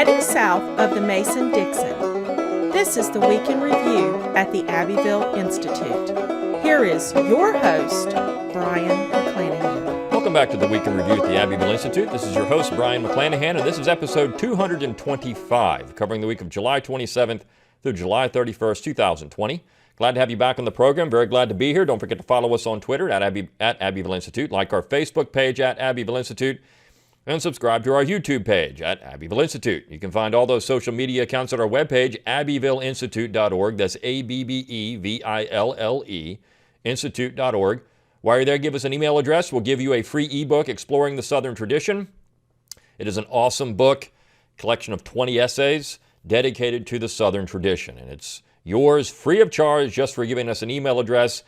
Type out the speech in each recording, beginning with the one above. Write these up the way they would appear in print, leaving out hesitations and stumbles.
heading south of the Mason-Dixon. This is the Week in Review at the Abbeville Institute. Here is your host, Brian McClanahan. Welcome back to the Week in Review at the Abbeville Institute. This is your host, Brian McClanahan, and this is episode 225, covering the week of July 27th through July 31st, 2020. Glad to have you back on the program. Very glad to be here. Don't forget to follow us on Twitter at Abbeville Institute, like our Facebook page at Abbeville Institute, and subscribe to our YouTube page at Abbeville Institute. You can find all those social media accounts at our webpage, abbevilleinstitute.org. That's ABBEVILLE, institute.org. While you're there, give us an email address. We'll give you a free ebook, Exploring the Southern Tradition. It is an awesome book, collection of 20 essays dedicated to the Southern tradition. And it's yours free of charge just for giving us an email address.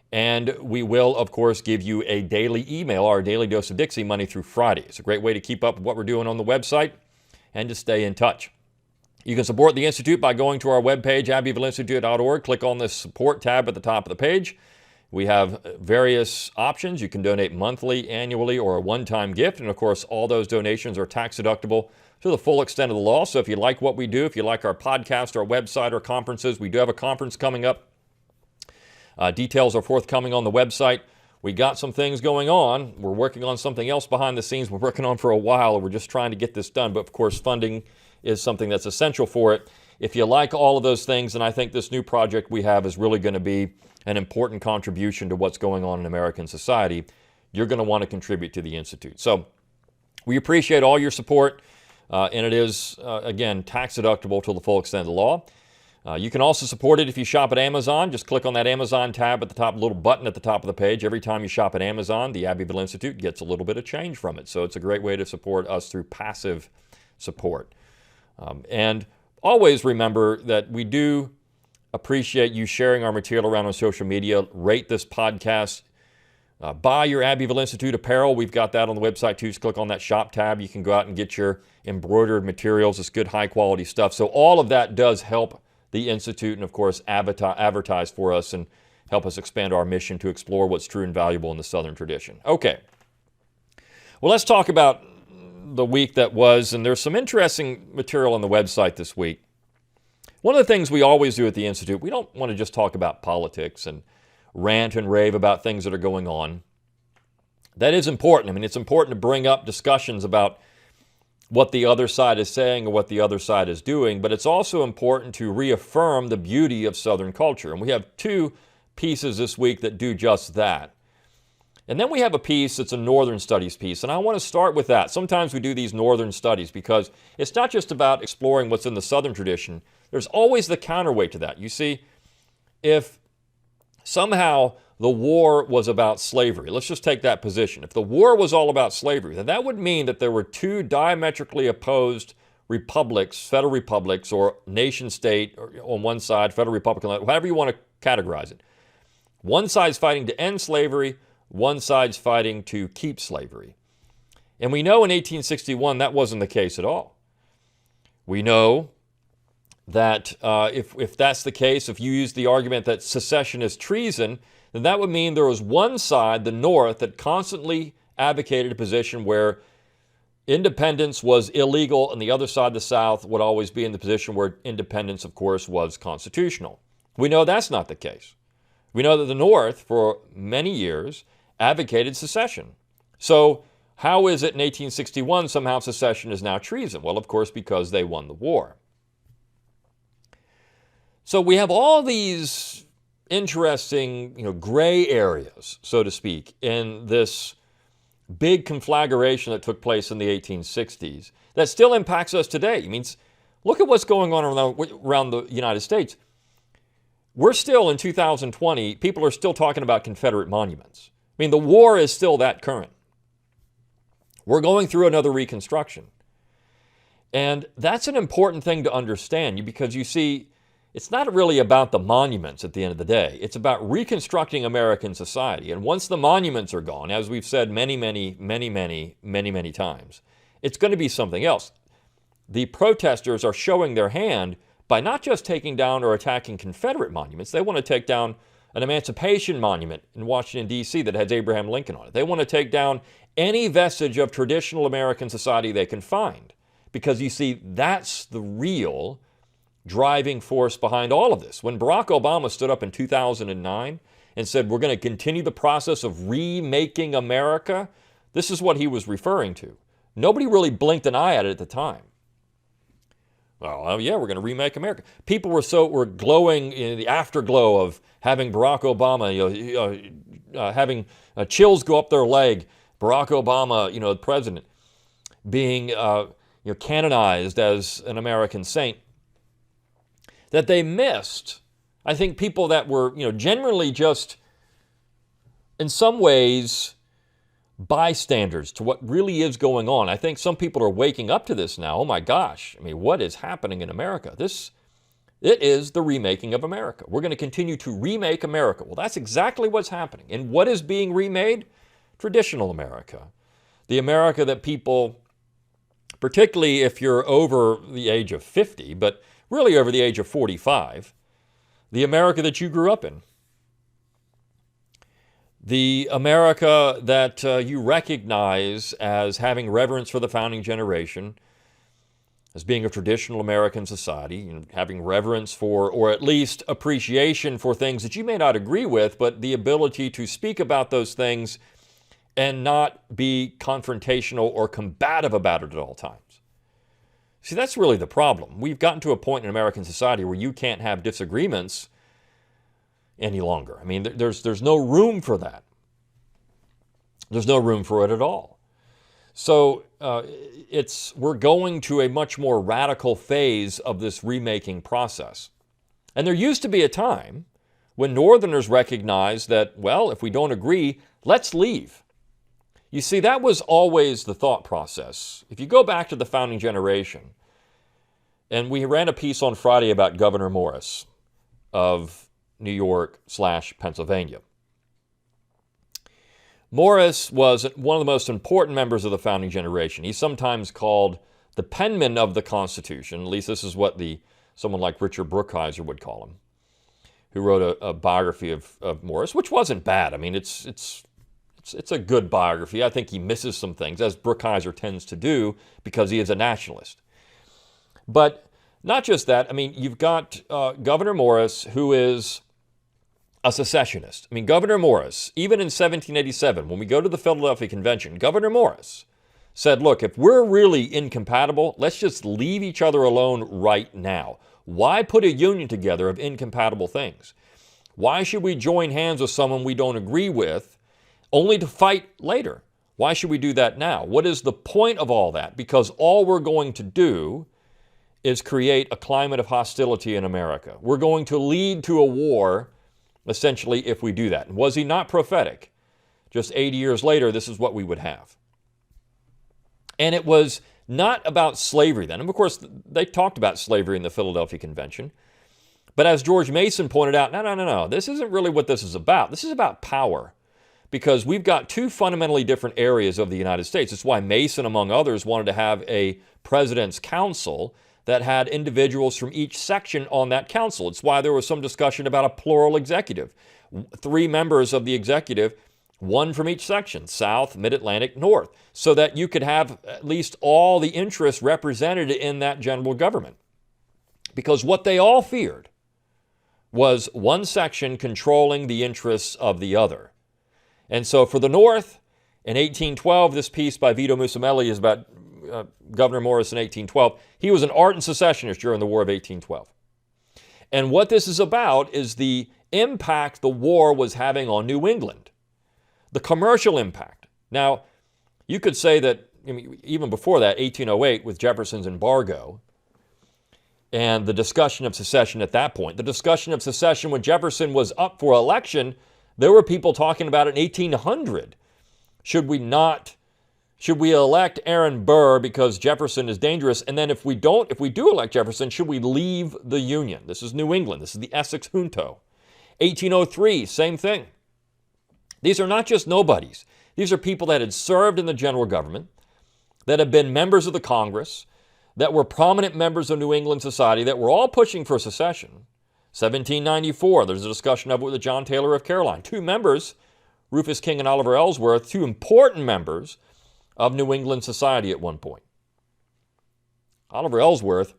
And we will, of course, give you a daily email, our Daily Dose of Dixie, Monday through Friday. It's a great way to keep up with what we're doing on the website and to stay in touch. You can support the Institute by going to our webpage, abbevilleinstitute.org. Click on the support tab at the top of the page. We have various options. You can donate monthly, annually, or a one-time gift. And, of course, all those donations are tax-deductible to the full extent of the law. So if you like what we do, if you like our podcast, our website, our conferences, we do have a conference coming up. Details are forthcoming on the website. We got some things going on. We're working on something else behind the scenes we're working on for a while. We're just trying to get this done. But, of course, funding is something that's essential for it. If you like all of those things, then I think this new project we have is really going to be an important contribution to what's going on in American society. You're going to want to contribute to the Institute. So we appreciate all your support, and it is, again, tax-deductible to the full extent of the law. You can also support it if you shop at Amazon. Just click on that Amazon tab at the top, little button at the top of the page. Every time you shop at Amazon, the Abbeville Institute gets a little bit of change from it. So it's a great way to support us through passive support. And always remember that we do appreciate you sharing our material around on social media. Rate this podcast. Buy your Abbeville Institute apparel. We've got that on the website too. Just click on that shop tab. You can go out and get your embroidered materials. It's good, high quality stuff. So all of that does help the Institute and, of course, advertise for us and help us expand our mission to explore what's true and valuable in the Southern tradition. Okay. Well, let's talk about the week that was, and there's some interesting material on the website this week. One of the things we always do at the Institute, we don't want to just talk about politics and rant and rave about things that are going on. That is important. I mean, it's important to bring up discussions about what the other side is saying or what the other side is doing, but it's also important to reaffirm the beauty of Southern culture. And we have two pieces this week that do just that. And then we have a piece that's a Northern Studies piece, and I want to start with that. Sometimes we do these Northern Studies because it's not just about exploring what's in the Southern tradition. There's always the counterweight to that. You see, if somehow the war was about slavery, let's just take that position. If the war was all about slavery, then that would mean that there were two diametrically opposed republics, federal republics, or nation state on one side, federal republic, however you want to categorize it. One side's fighting to end slavery, one side's fighting to keep slavery. And we know in 1861 that wasn't the case at all. We know that if that's the case, if you use the argument that secession is treason, then that would mean there was one side, the North, that constantly advocated a position where independence was illegal, and the other side, the South, would always be in the position where independence, of course, was constitutional. We know that's not the case. We know that the North, for many years, advocated secession. So how is it in 1861 somehow secession is now treason? Well, of course, because they won the war. So we have all these interesting, gray areas, so to speak, in this big conflagration that took place in the 1860s that still impacts us today. It means, look at what's going on around the United States. We're still in 2020, people are still talking about Confederate monuments. I mean, the war is still that current. We're going through another Reconstruction. And that's an important thing to understand because you see, it's not really about the monuments at the end of the day. It's about reconstructing American society. And once the monuments are gone, as we've said many times, it's going to be something else. The protesters are showing their hand by not just taking down or attacking Confederate monuments. They want to take down an Emancipation Monument in Washington, D.C. that has Abraham Lincoln on it. They want to take down any vestige of traditional American society they can find Because you see, that's the real driving force behind all of this. When Barack Obama stood up in 2009 and said, we're going to continue the process of remaking America, this is what he was referring to. Nobody really blinked an eye at it at the time. Well, yeah, we're going to remake America. People were glowing in the afterglow of having Barack Obama, having chills go up their leg. Barack Obama, the president, being canonized as an American saint. That they missed, I think, people that were, generally just, in some ways, bystanders to what really is going on. I think some people are waking up to this now. Oh my gosh, what is happening in America? It is the remaking of America. We're going to continue to remake America. Well, that's exactly what's happening. And what is being remade? Traditional America. The America that people, particularly if you're over the age of 50, but really over the age of 45, the America that you grew up in. The America that you recognize as having reverence for the founding generation, as being a traditional American society, having reverence for, or at least appreciation for things that you may not agree with, but the ability to speak about those things and not be confrontational or combative about it at all times. See, that's really the problem. We've gotten to a point in American society where you can't have disagreements any longer. There's no room for that. There's no room for it at all. So we're going to a much more radical phase of this remaking process. And there used to be a time when Northerners recognized that, well, if we don't agree, let's leave. You see, that was always the thought process. If you go back to the founding generation, and we ran a piece on Friday about Governor Morris of New York / Pennsylvania. Morris was one of the most important members of the founding generation. He's sometimes called the penman of the Constitution. At least this is what someone like Richard Brookhiser would call him, who wrote a biography of Morris, which wasn't bad. It's a good biography. I think he misses some things, as Brookhiser tends to do, because he is a nationalist. But not just that. You've got Governor Morris, who is a secessionist. Governor Morris, even in 1787, when we go to the Philadelphia Convention, Governor Morris said, look, if we're really incompatible, let's just leave each other alone right now. Why put a union together of incompatible things? Why should we join hands with someone we don't agree with only to fight later? Why should we do that now? What is the point of all that? Because all we're going to do is create a climate of hostility in America. We're going to lead to a war, essentially, if we do that. And was he not prophetic? Just 80 years later, this is what we would have. And it was not about slavery then. And of course, they talked about slavery in the Philadelphia Convention. But as George Mason pointed out, no. This isn't really what this is about. This is about power. Because we've got two fundamentally different areas of the United States. It's why Mason, among others, wanted to have a president's council that had individuals from each section on that council. It's why there was some discussion about a plural executive. 3 members of the executive, 1 from each section, South, Mid-Atlantic, North, so that you could have at least all the interests represented in that general government. Because what they all feared was one section controlling the interests of the other. And so for the North, in 1812, this piece by Vito Musamelli is about Governor Morris in 1812. He was an ardent secessionist during the War of 1812. And what this is about is the impact the war was having on New England, the commercial impact. Now, you could say that even before that, 1808, with Jefferson's embargo and the discussion of secession at that point, the discussion of secession when Jefferson was up for election, there were people talking about it in 1800. Should we elect Aaron Burr because Jefferson is dangerous? And then if we do elect Jefferson, should we leave the Union? This is New England. This is the Essex Junto. 1803, same thing. These are not just nobodies. These are people that had served in the general government, that had been members of the Congress, that were prominent members of New England society, that were all pushing for secession. 1794, there's a discussion of it with John Taylor of Caroline. 2 members, Rufus King and Oliver Ellsworth, 2 important members of New England society at one point. Oliver Ellsworth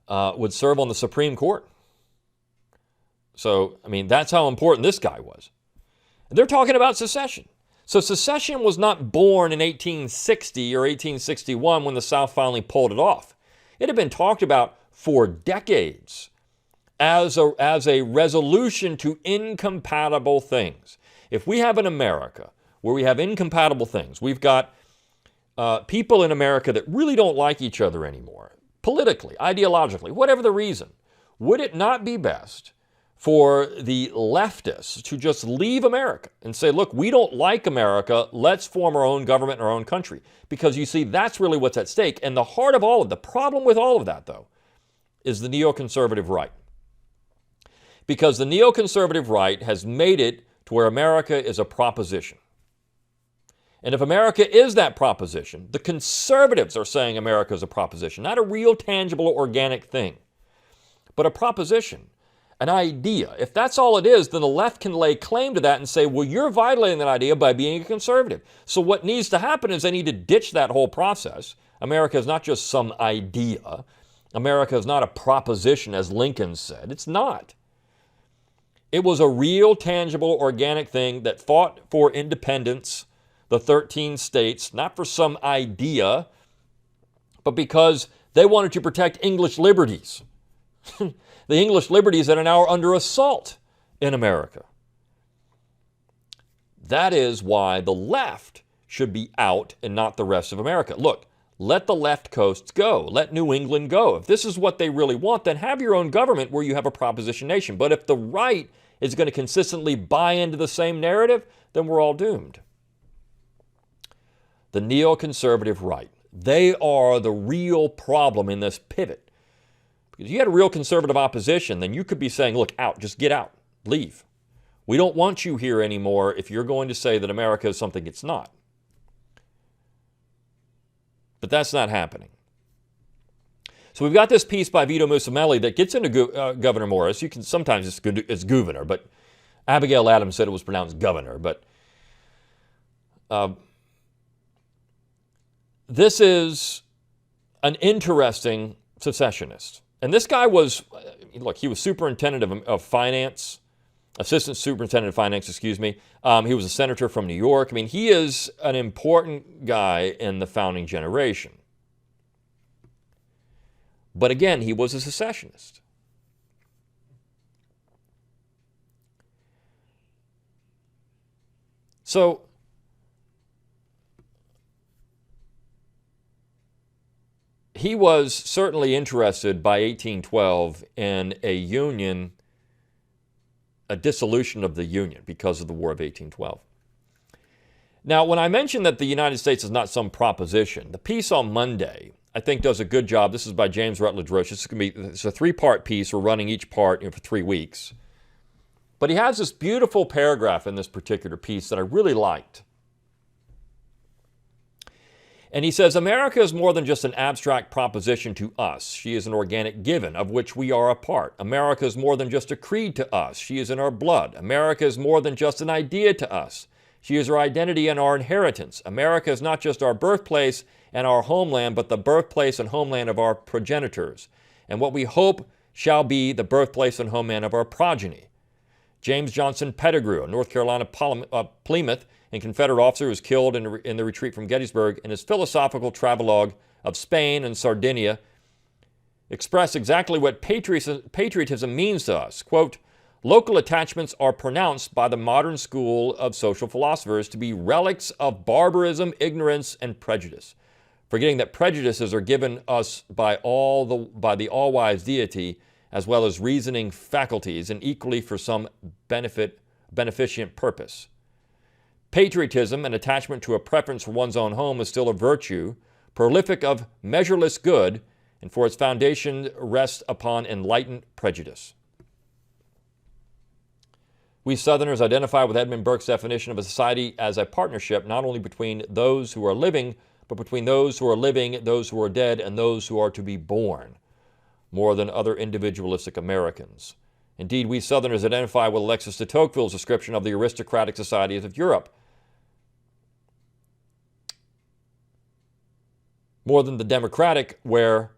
would serve on the Supreme Court. So, I mean, that's how important this guy was. They're talking about secession. So secession was not born in 1860 or 1861 when the South finally pulled it off. It had been talked about for decades as a resolution to incompatible things. If we have an America where we have incompatible things, we've got people in America that really don't like each other anymore, politically, ideologically, whatever the reason, would it not be best for the leftists to just leave America and say, look, we don't like America, let's form our own government in our own country? Because you see, that's really what's at stake. And the heart of all of the problem with all of that, though, is the neoconservative right. Because the neoconservative right has made it to where America is a proposition. And if America is that proposition, the conservatives are saying America is a proposition, not a real, tangible, organic thing, but a proposition. An idea. If that's all it is, then the left can lay claim to that and say, well, you're violating that idea by being a conservative. So what needs to happen is they need to ditch that whole process. America is not just some idea. America is not a proposition, as Lincoln said. It's not. It was a real, tangible, organic thing that fought for independence, the 13 states, not for some idea, but because they wanted to protect English liberties. The English liberties that are now under assault in America. That is why the left should be out and not the rest of America. Look, let the left coasts go. Let New England go. If this is what they really want, then have your own government where you have a proposition nation. But if the right is going to consistently buy into the same narrative, then we're all doomed. The neoconservative right. They are the real problem in this pivot. If you had a real conservative opposition, then you could be saying, look, out, just get out, leave. We don't want you here anymore if you're going to say that America is something it's not. But that's not happening. So we've got this piece by Vito Musamelli that gets into Governor Morris. You can sometimes it's governor, but Abigail Adams said it was pronounced governor. But this is an interesting secessionist. And this guy was, look, he was superintendent of finance, assistant superintendent of finance, excuse me. He was a senator from New York. I mean, he is an important guy in the founding generation. But again, he was a secessionist. So, he was certainly interested by 1812 in a union, a dissolution of the Union because of the War of 1812. Now, when I mentioned that the United States is not some proposition, the piece on Monday, I think, does a good job. This is by James Rutledge Roach. It's a three-part piece. We're running each part for 3 weeks. But he has this beautiful paragraph in this particular piece that I really liked. And he says, America is more than just an abstract proposition to us. She is an organic given of which we are a part. America is more than just a creed to us. She is in our blood. America is more than just an idea to us. She is our identity and our inheritance. America is not just our birthplace and our homeland, but the birthplace and homeland of our progenitors, and what we hope shall be the birthplace and homeland of our progeny. James Johnson Pettigrew, a North Carolina Plymouth and Confederate officer who was killed in the retreat from Gettysburg, in his philosophical travelogue of Spain and Sardinia, expressed exactly what patriotism means to us. Quote, local attachments are pronounced by the modern school of social philosophers to be relics of barbarism, ignorance, and prejudice, forgetting that prejudices are given us by the all-wise deity, as well as reasoning faculties, and equally for some beneficent purpose. Patriotism, an attachment to a preference for one's own home, is still a virtue, prolific of measureless good, and for its foundation rests upon enlightened prejudice. We Southerners identify with Edmund Burke's definition of a society as a partnership not only between those who are living, but between those who are living, those who are dead, and those who are to be born, more than other individualistic Americans. Indeed, we Southerners identify with Alexis de Tocqueville's description of the aristocratic societies of Europe. more than the Democratic, where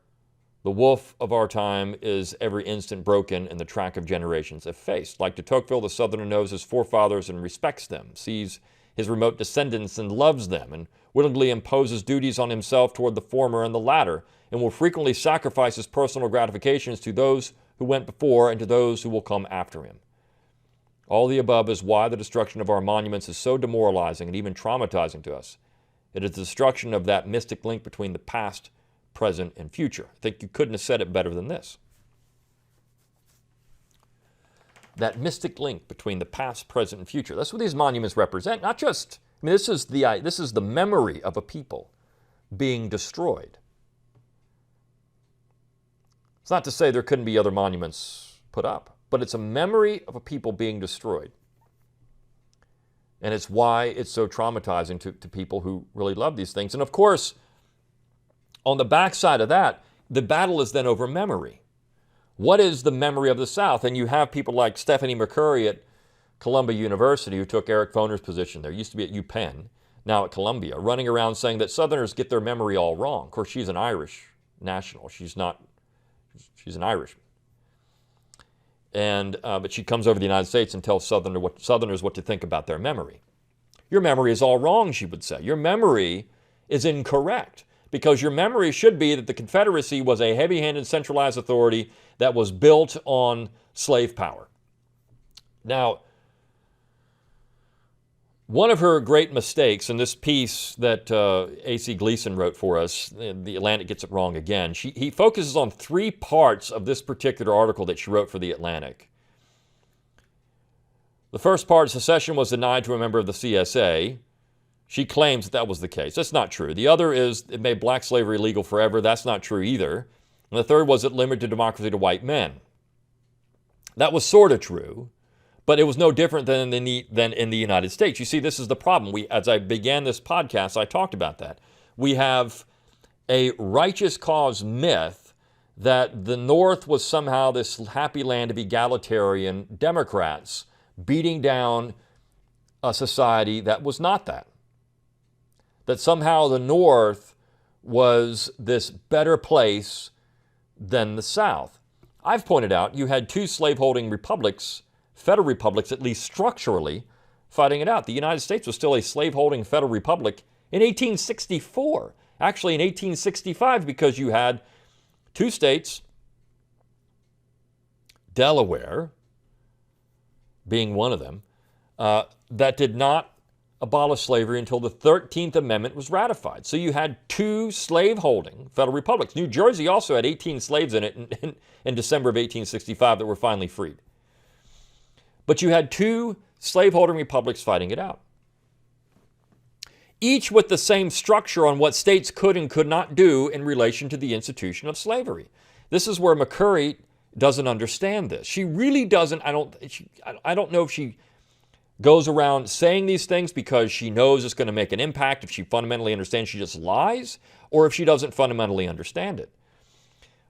the wolf of our time is every instant broken and the track of generations effaced. Like de Tocqueville, the Southerner knows his forefathers and respects them, sees his remote descendants and loves them, and willingly imposes duties on himself toward the former and the latter, and will frequently sacrifice his personal gratifications to those who went before and to those who will come after him. All the above is why the destruction of our monuments is so demoralizing and even traumatizing to us. It is the destruction of that mystic link between the past, present, and future. I think you couldn't have said it better than this. That mystic link between the past, present, and future. That's what these monuments represent. Not just, this is the memory of a people being destroyed. It's not to say there couldn't be other monuments put up, but it's a memory of a people being destroyed. And it's why it's so traumatizing to people who really love these things. And of course, on the backside of that, the battle is then over memory. What is the memory of the South? And you have people like Stephanie McCurry at Columbia University, who took Eric Foner's position there, used to be at UPenn, now at Columbia, running around saying that Southerners get their memory all wrong. Of course, she's an Irish national. She's an Irishman. But she comes over to the United States and tells Southerners what to think about their memory. Your memory is all wrong, she would say. Your memory is incorrect, because your memory should be that the Confederacy was a heavy-handed centralized authority that was built on slave power. Now, one of her great mistakes in this piece that A.C. Gleason wrote for us, The Atlantic gets it wrong again, he focuses on three parts of this particular article that she wrote for The Atlantic. The first part, secession was denied to a member of the CSA. She claims that was the case. That's not true. The other is it made black slavery legal forever. That's not true either. And the third was it limited democracy to white men. That was sort of true, but it was no different than in the United States. You see, this is the problem. As I began this podcast, I talked about that. We have a righteous cause myth that the North was somehow this happy land of egalitarian Democrats beating down a society that was not that. That somehow the North was this better place than the South. I've pointed out you had two slaveholding republics, federal republics, at least structurally, fighting it out. The United States was still a slaveholding federal republic in 1864. Actually, in 1865, because you had two states, Delaware being one of them, that did not abolish slavery until the 13th Amendment was ratified. So you had two slave-holding federal republics. New Jersey also had 18 slaves in it in December of 1865 that were finally freed. But you had two slave-holding republics fighting it out, each with the same structure on what states could and could not do in relation to the institution of slavery. This is where McCurry doesn't understand this. She really doesn't. I don't know if she goes around saying these things because she knows it's going to make an impact. If she fundamentally understands, she just lies, or if she doesn't fundamentally understand it.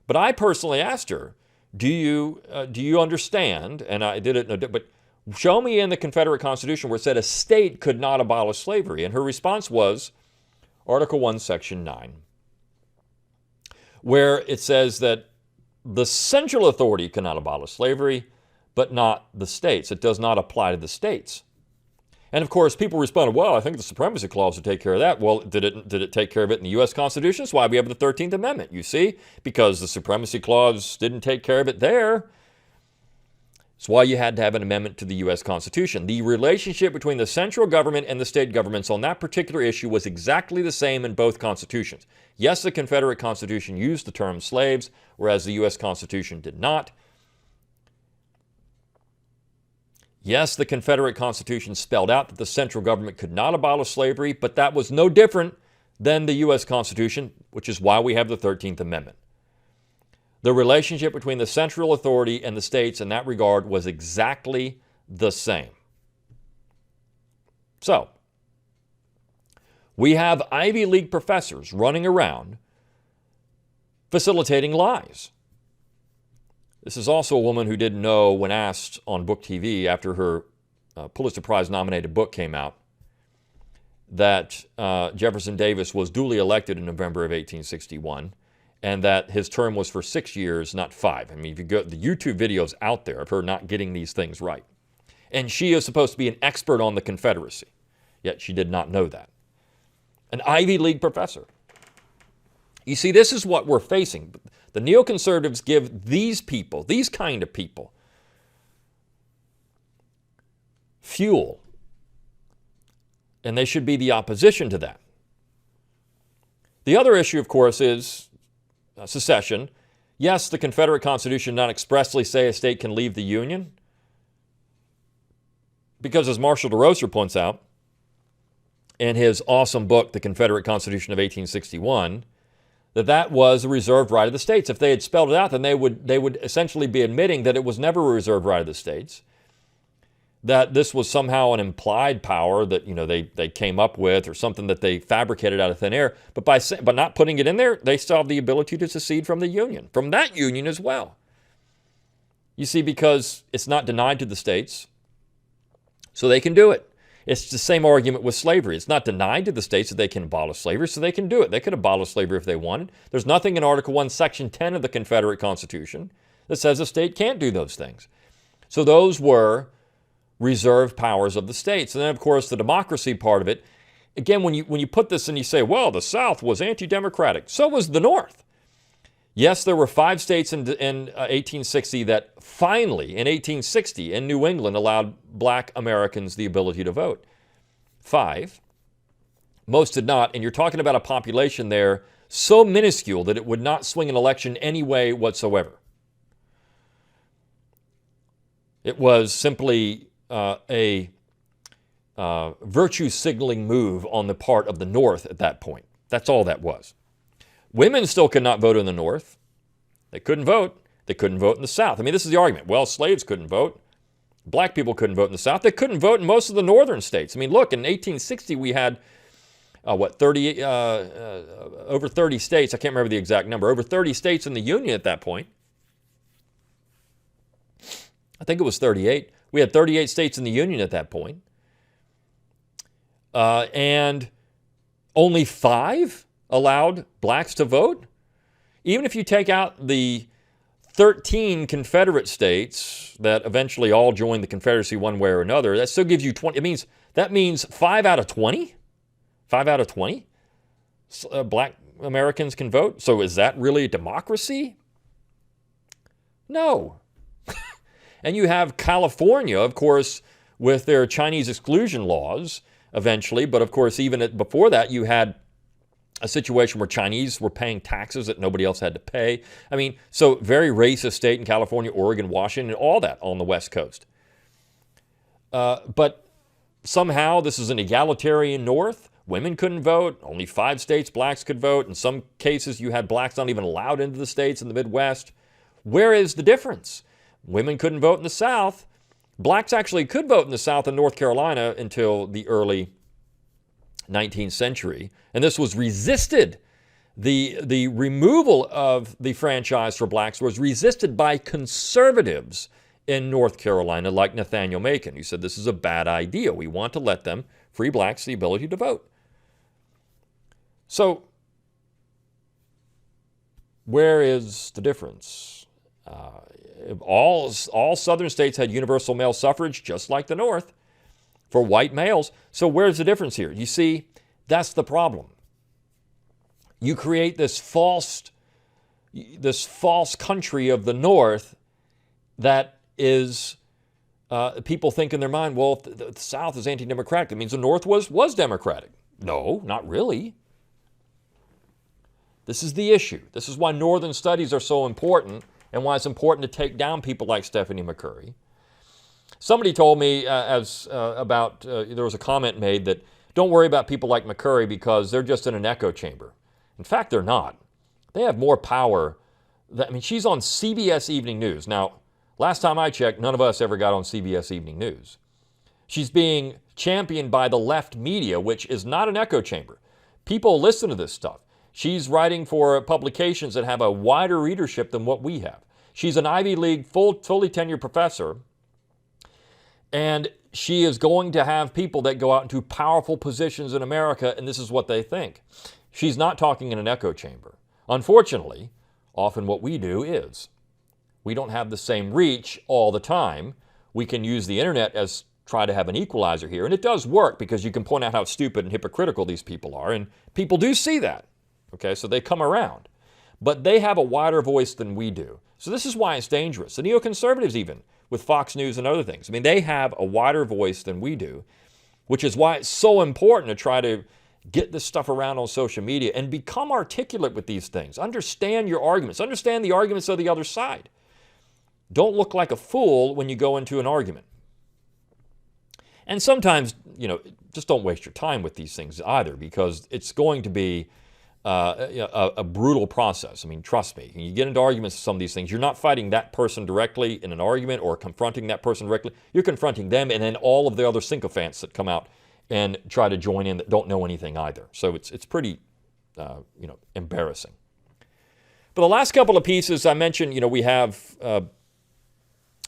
But I personally asked her, do you understand, and I did it, but show me in the Confederate Constitution where it said a state could not abolish slavery. And her response was Article 1, Section 9, where it says that the central authority cannot abolish slavery, but not the states. It does not apply to the states. And of course, people responded, well, I think the Supremacy Clause would take care of that. Well, did it take care of it in the U.S. Constitution? That's why we have the 13th Amendment, you see, because the Supremacy Clause didn't take care of it there. That's why you had to have an amendment to the U.S. Constitution. The relationship between the central government and the state governments on that particular issue was exactly the same in both constitutions. Yes, the Confederate Constitution used the term slaves, whereas the U.S. Constitution did not. Yes, the Confederate Constitution spelled out that the central government could not abolish slavery, but that was no different than the U.S. Constitution, which is why we have the 13th Amendment. The relationship between the central authority and the states in that regard was exactly the same. So, we have Ivy League professors running around facilitating lies. This is also a woman who didn't know, when asked on Book TV after her Pulitzer Prize nominated book came out, that Jefferson Davis was duly elected in November of 1861, and that his term was for 6 years, not 5. I mean, if you go, the YouTube videos out there of her not getting these things right. And she is supposed to be an expert on the Confederacy, yet she did not know that. An Ivy League professor. You see, this is what we're facing. The neoconservatives give these people, these kind of people, fuel. And they should be the opposition to that. The other issue, of course, is secession. Yes, the Confederate Constitution does not expressly say a state can leave the Union, because as Marshall DeRosa points out in his awesome book, The Confederate Constitution of 1861, that was a reserved right of the states. If they had spelled it out, then they would essentially be admitting that it was never a reserved right of the states, that this was somehow an implied power that they came up with, or something that they fabricated out of thin air. But by not putting it in there, they still have the ability to secede from the Union, from that Union as well. You see, because it's not denied to the states, so they can do it. It's the same argument with slavery. It's not denied to the states that they can abolish slavery, so they can do it. They could abolish slavery if they wanted. There's nothing in Article 1, Section 10 of the Confederate Constitution that says a state can't do those things. So those were reserved powers of the states. And then, of course, the democracy part of it. Again, when you put this and you say, well, the South was anti-democratic, so was the North. Yes, there were 5 states in 1860 that finally, in 1860, in New England, allowed black Americans the ability to vote. 5. Most did not, and you're talking about a population there so minuscule that it would not swing an election any way whatsoever. It was simply a virtue signaling move on the part of the North at that point. That's all that was. Women still could not vote in the North. They couldn't vote. They couldn't vote in the South. I mean, this is the argument. Well, slaves couldn't vote. Black people couldn't vote in the South. They couldn't vote in most of the northern states. I mean, look, in 1860 we had, over 30 states. I can't remember the exact number. Over 30 states in the Union at that point. I think it was 38. We had 38 states in the Union at that point. And only 5 allowed blacks to vote. Even if you take out the 13 Confederate states that eventually all joined the Confederacy one way or another, that still gives you 20. That means 5 out of 20? 5 out of 20 black Americans can vote? So is that really a democracy? No. And you have California, of course, with their Chinese exclusion laws eventually, but of course even before that you had a situation where Chinese were paying taxes that nobody else had to pay. I mean, so very racist state in California, Oregon, Washington, all that on the West Coast. But somehow this is an egalitarian North. Women couldn't vote. Only 5 states blacks could vote. In some cases, you had blacks not even allowed into the states in the Midwest. Where is the difference? Women couldn't vote in the South. Blacks actually could vote in the South and North Carolina until the early 19th century, and this was resisted. The removal of the franchise for blacks was resisted by conservatives in North Carolina, like Nathaniel Macon, who said this is a bad idea. We want to let them, free blacks, the ability to vote. So, where is the difference? All southern states had universal male suffrage, just like the North, for white males. So where's the difference here? You see, that's the problem. You create this false country of the North that is, people think in their mind, well, if the South is anti-democratic, that means the North was democratic. No, not really. This is the issue. This is why Northern studies are so important, and why it's important to take down people like Stephanie McCurry. Somebody told me there was a comment made that don't worry about people like McCurry because they're just in an echo chamber. In fact, they're not. They have more power. She's on CBS Evening News. Now, last time I checked, none of us ever got on CBS Evening News. She's being championed by the left media, which is not an echo chamber. People listen to this stuff. She's writing for publications that have a wider readership than what we have. She's an Ivy League fully tenured professor. And she is going to have people that go out into powerful positions in America, and this is what they think. She's not talking in an echo chamber. Unfortunately, often what we do is we don't have the same reach all the time. We can use the internet as try to have an equalizer here, and it does work because you can point out how stupid and hypocritical these people are, and people do see that. Okay, so they come around. But they have a wider voice than we do. So this is why it's dangerous. The neoconservatives even, with Fox News and other things, I mean, they have a wider voice than we do, which is why it's so important to try to get this stuff around on social media and become articulate with these things. Understand your arguments. Understand the arguments of the other side. Don't look like a fool when you go into an argument. And sometimes, just don't waste your time with these things either, because it's going to be a brutal process. I mean, trust me, when you get into arguments with some of these things, you're not fighting that person directly in an argument or confronting that person directly. You're confronting them and then all of the other sycophants that come out and try to join in that don't know anything either. So it's pretty, embarrassing. But the last couple of pieces I mentioned, we have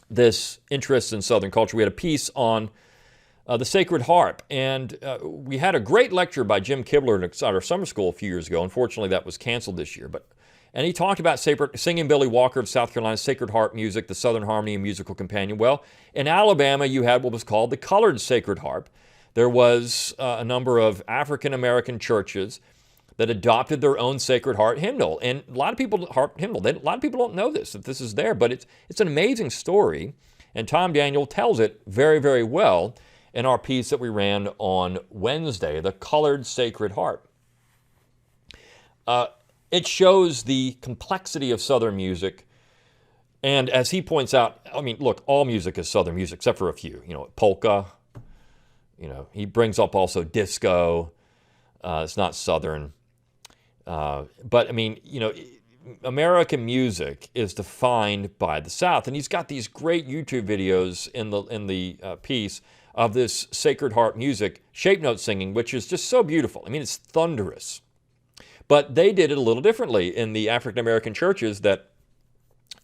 this interest in Southern culture. We had a piece on the Sacred Harp, and we had a great lecture by Jim Kibler at our summer school a few years ago. Unfortunately, that was canceled this year. And he talked about singing Billy Walker of South Carolina's Sacred Harp music, the Southern Harmony and Musical Companion. Well, in Alabama, you had what was called the Colored Sacred Harp. There was a number of African-American churches that adopted their own Sacred Harp hymnal. And a lot of people don't know this, that this is there, but it's an amazing story. And Tom Daniel tells it very, very well in our piece that we ran on Wednesday, the Colored Sacred Harp. It shows the complexity of Southern music. And as he points out, I mean, look, all music is Southern music, except for a few. Polka. He brings up also disco. It's not Southern. But, I mean, American music is defined by the South. And he's got these great YouTube videos in the piece of this Sacred Harp music, shape note singing, which is just so beautiful. I mean, it's thunderous. But they did it a little differently in the African-American churches that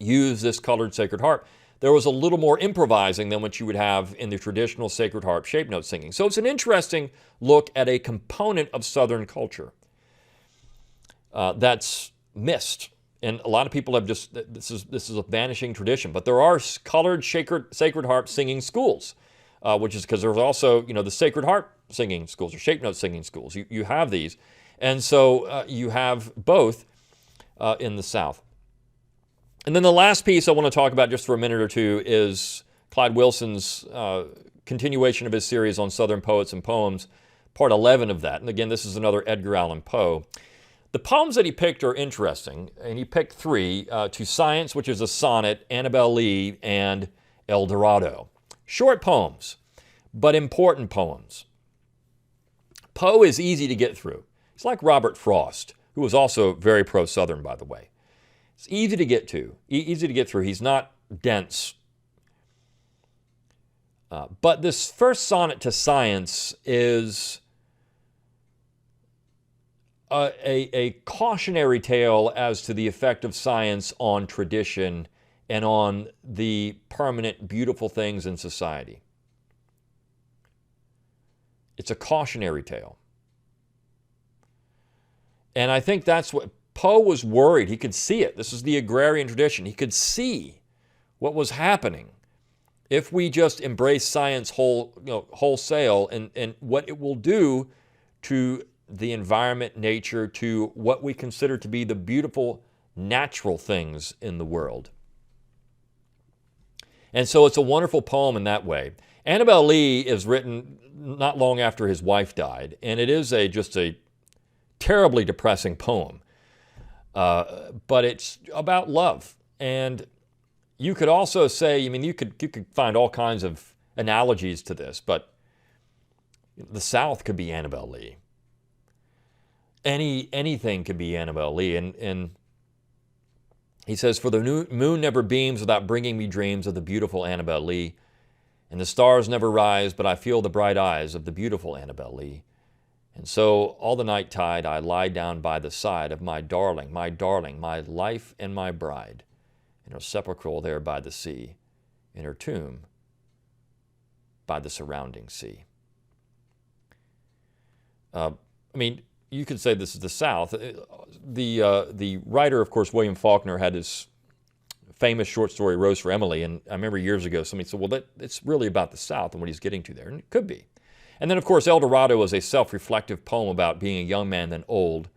use this colored Sacred Harp. There was a little more improvising than what you would have in the traditional Sacred Harp shape note singing. So it's an interesting look at a component of Southern culture that's missed. And a lot of people have just, this is a vanishing tradition. But there are colored Sacred Harp singing schools. Which is because there's also, the Sacred Harp singing schools or shape note singing schools. You have these. And so you have both in the South. And then the last piece I want to talk about just for a minute or two is Clyde Wilson's continuation of his series on Southern poets and poems, part 11 of that. And again, this is another Edgar Allan Poe. The poems that he picked are interesting, and he picked 3, To Science, which is a sonnet, Annabel Lee, and El Dorado. Short poems, but important poems. Poe is easy to get through. It's like Robert Frost, who was also very pro-Southern, by the way. It's easy to get to, easy to get through. He's not dense. But this first sonnet to Science is a cautionary tale as to the effect of science on tradition and on the permanent, beautiful things in society. It's a cautionary tale. And I think that's what Poe was worried. He could see it. This is the agrarian tradition. He could see what was happening if we just embrace science wholesale and what it will do to the environment, nature, to what we consider to be the beautiful natural things in the world. And so it's a wonderful poem in that way. Annabel Lee is written not long after his wife died, and it is just a terribly depressing poem. But it's about love. And you could also say, I mean, you could find all kinds of analogies to this, but the South could be Annabel Lee. Anything could be Annabel Lee. And he says, for the moon never beams without bringing me dreams of the beautiful Annabel Lee. And the stars never rise, but I feel the bright eyes of the beautiful Annabel Lee. And so all the night tide I lie down by the side of my darling, my life and my bride, in her sepulchre there by the sea, in her tomb by the surrounding sea. I mean, you could say this is the South. The writer, of course, William Faulkner, had his famous short story, Rose for Emily, and I remember years ago somebody said, well, it's really about the South and what he's getting to there, and it could be. And then, of course, El Dorado is a self-reflective poem about being a young man then old.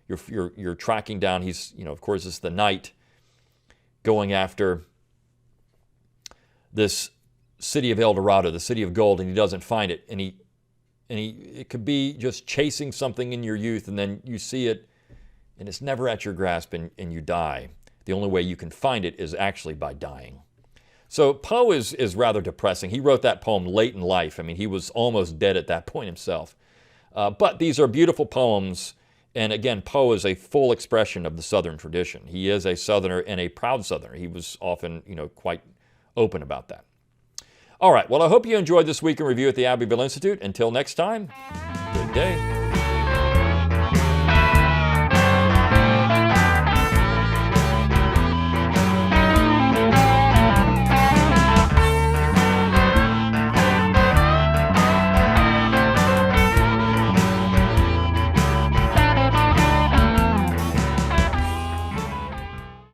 You're tracking down, of course, it's the knight going after this city of El Dorado, the city of gold, and he doesn't find it, and it could be just chasing something in your youth, and then you see it, and it's never at your grasp, and you die. The only way you can find it is actually by dying. So Poe is rather depressing. He wrote that poem late in life. I mean, he was almost dead at that point himself. But these are beautiful poems, and again, Poe is a full expression of the Southern tradition. He is a Southerner and a proud Southerner. He was often, quite open about that. All right, well, I hope you enjoyed this week in review at the Abbeville Institute. Until next time, good day.